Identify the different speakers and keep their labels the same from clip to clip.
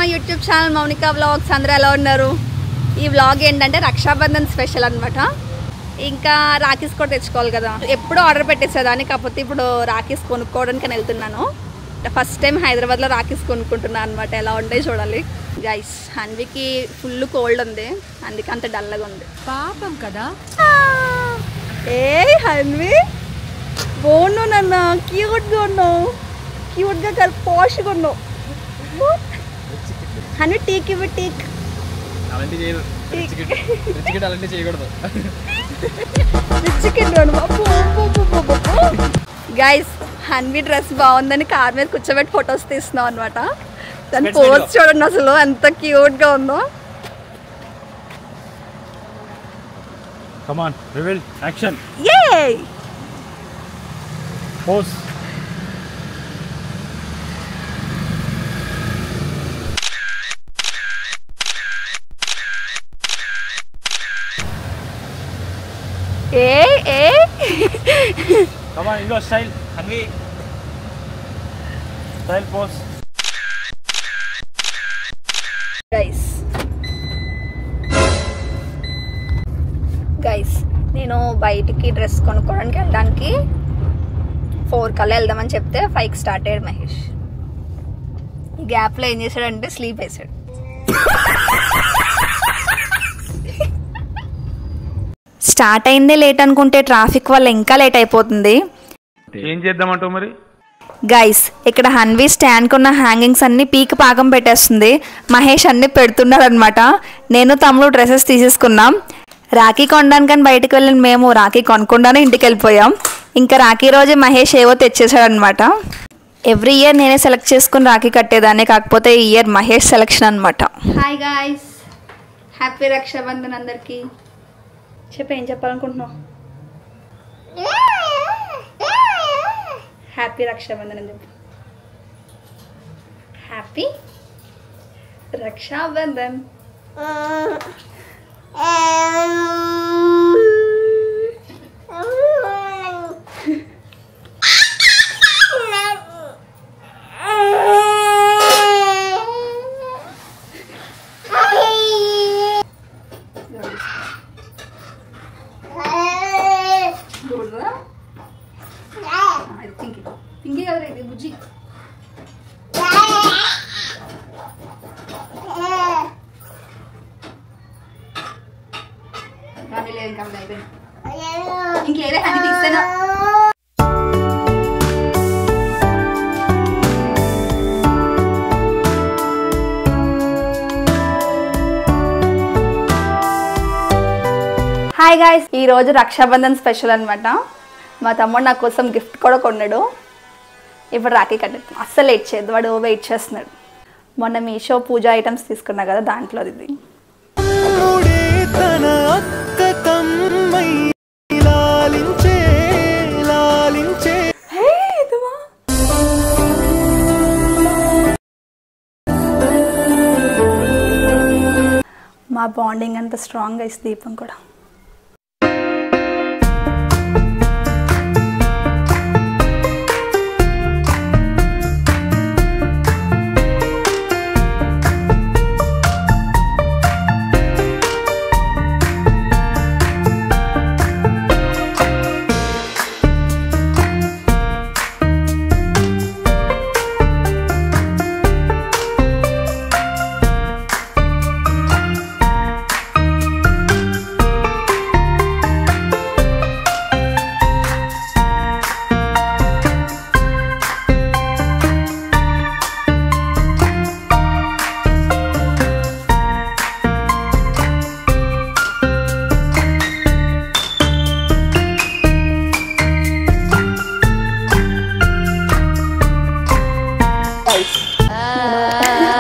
Speaker 1: My YouTube channel Mounika vlogs. అందరూ ఎలా ఉన్నారు? ఈ వ్లాగ్ ఏంటంటే రక్షాబంధన్ స్పెషల్ అనమాట. ఇంకా రాఖీస్ కూడా తెచ్చుకోవాలి కదా, ఎప్పుడూ ఆర్డర్ పెట్టేసేదాన్ని. కాకపోతే ఇప్పుడు రాఖీస్ కొనుక్కోవడానికి వెళ్తున్నాను. ఫస్ట్ టైం హైదరాబాద్లో రాఖీస్ కొనుక్కుంటున్నాను అనమాట. ఎలా ఉంటాయి చూడాలి గైస్. హన్వికి ఫుల్ కోల్డ్ ఉంది, అందుకే అంత డల్గా ఉంది
Speaker 2: పాపం కదా.
Speaker 1: ఏ హన్వి బాగున్నావు నన్న, క్యూట్గా ఉన్నావు, క్యూట్గా కలిపి పాష్గా ఉన్నావు. హన్వి టీక్ ఇవ్వ, టీక్. గైస్ హన్వి డ్రెస్ బాగుందని కార్ మీద కూర్చోబెట్టి ఫొటోస్ తీస్తున్నాం అనమాట. దాని పోజ్ చూడండి అసలు ఎంత క్యూట్గా ఉందో.
Speaker 3: Come on, reveal, action.
Speaker 1: Yay!
Speaker 3: Pose.
Speaker 1: Hey.
Speaker 3: Come on, Indo style. Hanvi. Style pose.
Speaker 1: Guys నేను బయటికి డ్రెస్ కొనుక్కోవడానికి వెళ్ళడానికి 4 కల్లా వెళ్దామని చెప్తే 5కి స్టార్ట్ అయ్యాడు మహేష్. ఈ గ్యాప్లో ఏం చేశాడంటే స్లీప్ వేసాడు. స్టార్ట్ అయిందే లేట్ అనుకుంటే ట్రాఫిక్ వల్ల ఇంకా లేట్ అయిపోతుంది.
Speaker 3: ఏం చేద్దామంటావు మరి?
Speaker 1: గైస్ ఇక్కడ హన్వి స్టాండ్కి ఉన్న హ్యాంగింగ్స్ అన్ని పీక్ పాకం పెట్టేస్తుంది. మహేష్ అన్ని పెడుతున్నాడు అనమాట. నేను తమ్ముడు డ్రెస్సెస్ తీసేసుకున్నాం. రాఖీ కొనడానికని బయటకు వెళ్ళిన మేము రాఖీ కొనుక్కుండానే ఇంటికి వెళ్ళిపోయాం. ఇంకా రాఖీ రోజే మహేష్ ఏవో తెచ్చేసాడు అనమాట. ఎవ్రీ ఇయర్ నేనే సెలెక్ట్ చేసుకుని రాఖీ కట్టేదాన్ని, కాకపోతే ఈ ఇయర్ మహేష్ సెలెక్షన్ అనమాట. హాయ్ గాయ్స్, హ్యాపీ రక్షాబంధన్ అందరికీ. ఏం చెప్పాలనుకుంటున్నావు? హ్యాపీ రక్షాబంధన్ అని చెప్పు. హ్యాపీ రక్షాబంధన్. పింకీ కదా ఇది బుజ్జి. ఇంకేదే హనీ తీస్తానా? హాయ్ గాయ్స్, ఈరోజు రక్షాబంధన్ స్పెషల్ అనమాట. మా తమ్ముడు నా కోసం గిఫ్ట్ కూడా కొన్నాడు. ఇప్పుడు రాఖీ కట్టేస్తాం. అస్సలు లేట్ చేయద్దు, వాడు వెయిట్ చేస్తున్నాడు. మొన్న మీషో పూజ ఐటమ్స్ తీసుకున్నా కదా, దాంట్లో ఇది. మా బాండింగ్ అంత స్ట్రాంగ్గా ఇస్తుంది దీపం కూడా.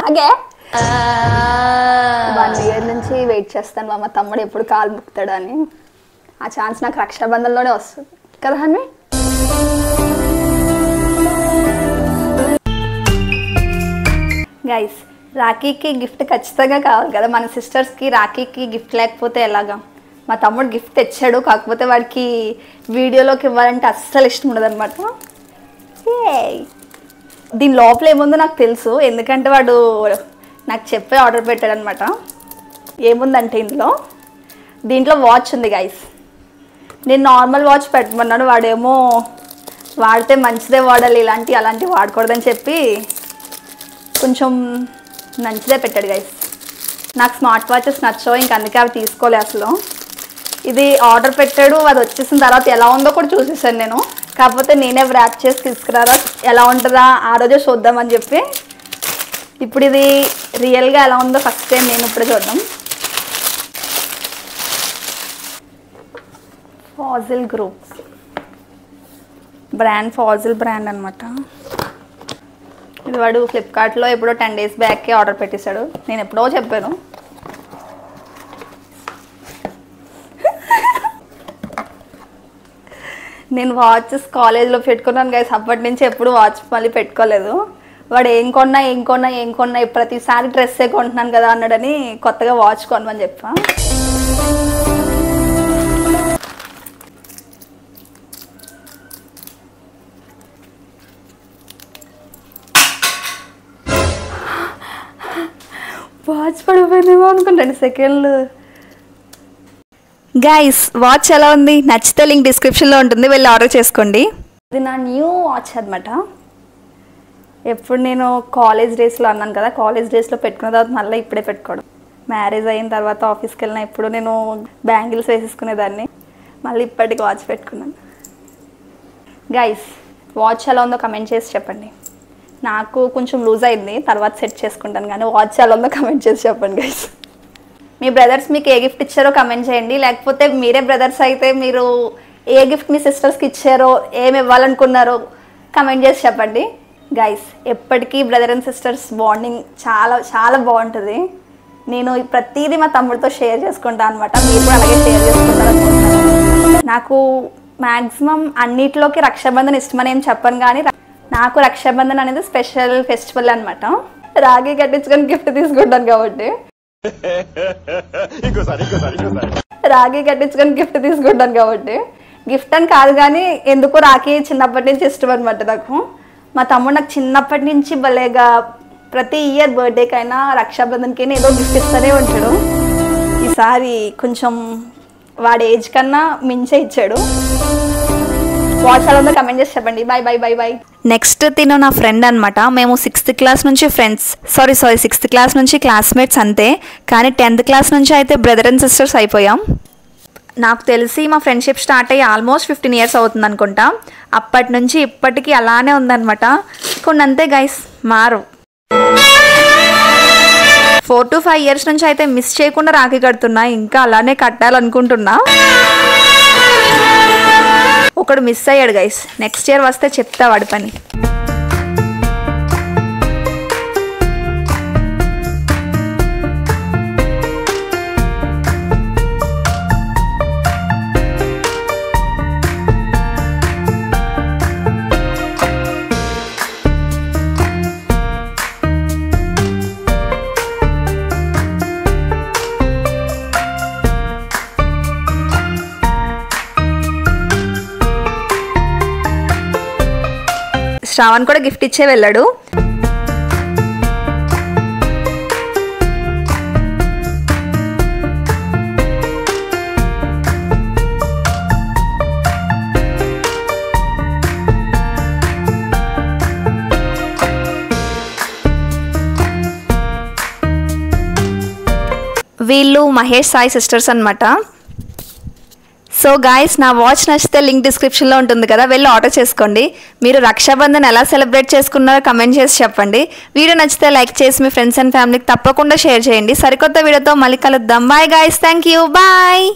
Speaker 1: అలాగే 1 ఇయర్ నుంచి వెయిట్ చేస్తాను మా తమ్ముడు ఎప్పుడు కాలు ముక్తాడు అని. ఆ ఛాన్స్ నాకు రక్షాబంధన్లోనే వస్తుంది కదా హన్వి. గైస్ రాఖీకి గిఫ్ట్ ఖచ్చితంగా కావాలి కదా, మన సిస్టర్స్కి రాఖీకి గిఫ్ట్ లేకపోతే ఎలాగా. మా తమ్ముడు గిఫ్ట్ తెచ్చాడు, కాకపోతే వాడికి వీడియోలోకి ఇవ్వాలంటే అస్సలు ఇష్టం ఉండదు అనమాట. దీని లోపల ఏముందో నాకు తెలుసు, ఎందుకంటే వాడు నాకు చెప్పే ఆర్డర్ పెట్టాడనమాట. ఏముందంటే దీంట్లో వాచ్ ఉంది గైస్. నేను నార్మల్ వాచ్ పెట్టమన్నాడు, వాడేమో వాడితే మంచిదే వాడాలి, అలాంటివి వాడకూడదని చెప్పి కొంచెం మంచిదే పెట్టాడు గైస్. నాకు స్మార్ట్ వాచెస్ నచ్చవు, ఇంక అందుకే అవి తీసుకోలే అసలు. ఇది ఆర్డర్ పెట్టాడు, అది వచ్చేసిన తర్వాత ఎలా ఉందో కూడా చూసేసాను నేను. కాకపోతే నేనే ర్యాప్ చేసి తీసుకురారా, ఎలా ఉంటుందా ఆ రోజే చూద్దామని చెప్పి. ఇప్పుడు ఇది రియల్గా ఎలా ఉందో ఫస్ట్ టైం నేను ఇప్పుడే చూద్దాం. Fossil group brand, Fossil brand అనమాట. ఇది వాడు ఫ్లిప్కార్ట్లో ఎప్పుడో 10 days బ్యాక్కే ఆర్డర్ పెట్టేశాడు. నేను ఎప్పుడో చెప్పాను. నేను వాచెస్ కాలేజ్లో పెట్టుకున్నాను గైస్, అప్పటి నుంచి ఎప్పుడు వాచ్ మళ్ళీ పెట్టుకోలేదు. వాడు ఏం కొన్నా ప్రతిసారి డ్రెస్సే కొంటున్నాను కదా అన్నాడని కొత్తగా వాచ్ కొనమని చెప్పా. వాచ్ పడిపోయిందేమో అనుకుని 2 seconds. గైస్ వాచ్ ఎలా ఉంది? నచ్చితే లింక్ డిస్క్రిప్షన్లో ఉంటుంది, వెళ్ళి ఆర్డర్ చేసుకోండి. ఇది నా న్యూ వాచ్ అనమాట. ఎప్పుడు నేను కాలేజ్ డేస్లో అన్నాను కదా, కాలేజ్ డేస్లో పెట్టుకున్న తర్వాత మళ్ళీ ఇప్పుడే పెట్టుకోవడం. మ్యారేజ్ అయిన తర్వాత ఆఫీస్కి వెళ్ళినా ఇప్పుడు నేను బ్యాంగిల్స్ వేసేసుకునేదాన్ని, మళ్ళీ ఇప్పటికి వాచ్ పెట్టుకున్నాను. గైస్ వాచ్ ఎలా ఉందో కమెంట్ చేసి చెప్పండి. నాకు కొంచెం లూజ్ అయింది, తర్వాత సెట్ చేసుకుంటాను, కానీ వాచ్ ఎలా ఉందో కమెంట్ చేసి చెప్పండి గైస్. మీ బ్రదర్స్ మీకు ఏ గిఫ్ట్ ఇచ్చారో కమెంట్ చేయండి. లేకపోతే మీరే బ్రదర్స్ అయితే మీరు ఏ గిఫ్ట్ మీ సిస్టర్స్కి ఇచ్చారో, ఏమి ఇవ్వాలనుకున్నారో కమెంట్ చేసి చెప్పండి. గైస్ ఎప్పటికీ బ్రదర్ అండ్ సిస్టర్స్ బాండింగ్ చాలా చాలా బాగుంటుంది. నేను ప్రతిదీ మా తమ్ముడితో షేర్ చేసుకుంటాను అనమాట. మీరు కూడా అలాగే షేర్ చేసుకుంటారు అనుకుంటున్నాను. నాకు మ్యాక్సిమం అన్నిటిలోకి రక్షాబంధన్ ఇష్టమని ఏం చెప్పను, కానీ నాకు రక్షాబంధన్ అనేది స్పెషల్ ఫెస్టివల్ అనమాట. రాఖీ కట్టించుకొని గిఫ్ట్ తీసుకుంటాను కాబట్టి గిఫ్ట్ అని కాదు, కానీ ఎందుకో రాఖీ చిన్నప్పటి నుంచి ఇష్టం అనమాట నాకు. మా తమ్ముడు నాకు చిన్నప్పటి నుంచి భలేగా ప్రతి ఇయర్ బర్త్డేకైనా రక్షాబంధన్కైనా ఏదో గిఫ్ట్ ఇస్తూనే ఉంటాడు. ఈసారి కొంచెం వాడి ఏజ్ కన్నా మించే ఇచ్చాడు. వాచ్ అలా ఉందో కమెంట్ చేసి చెప్పండి. Bye bye bye bye. Next తిను నా ఫ్రెండ్ అనమాట. మేము 6th class నుంచి ఫ్రెండ్స్, సారీ 6th class నుంచి క్లాస్మేట్స్ అంతే, కానీ 10th class నుంచి అయితే బ్రదర్ అండ్ సిస్టర్స్ అయిపోయాం. నాకు తెలిసి మా ఫ్రెండ్షిప్ స్టార్ట్ అయ్యి ఆల్మోస్ట్ 15 years అవుతుంది అనుకుంటా. అప్పటి నుంచి ఇప్పటికీ అలానే ఉందన్నమాట. కొన్ని అంతే గైస్, మారు. 4 to 5 years నుంచి అయితే మిస్ చేయకుండా రాఖీ కడుతున్నా, ఇంకా అలానే కట్టాలనుకుంటున్నా. ఒకడు మిస్ అయ్యాడు గైస్, నెక్స్ట్ ఇయర్ వస్తే చెప్తా వాడి పని. శ్రావణ్ కూడా గిఫ్ట్ ఇచ్చే వెళ్ళాడు. వీళ్ళు మహేష్ సాయి సిస్టర్స్ అన్నమాట. సో గాయస్, నా వాచ్ నచ్చితే లింక్ డిస్క్రిప్షన్లో ఉంటుంది కదా, వెళ్ళి ఆర్డర్ చేసుకోండి. మీరు రక్షాబంధన్ ఎలా సెలబ్రేట్ చేసుకున్నారో కమెంట్ చేసి చెప్పండి. వీడియో నచ్చితే లైక్ చేసి మీ ఫ్రెండ్స్ అండ్ ఫ్యామిలీకి తప్పకుండా షేర్ చేయండి. సరికొత్త వీడియోతో మళ్ళీ కలుద్దాం. Bye guys, thank you, bye.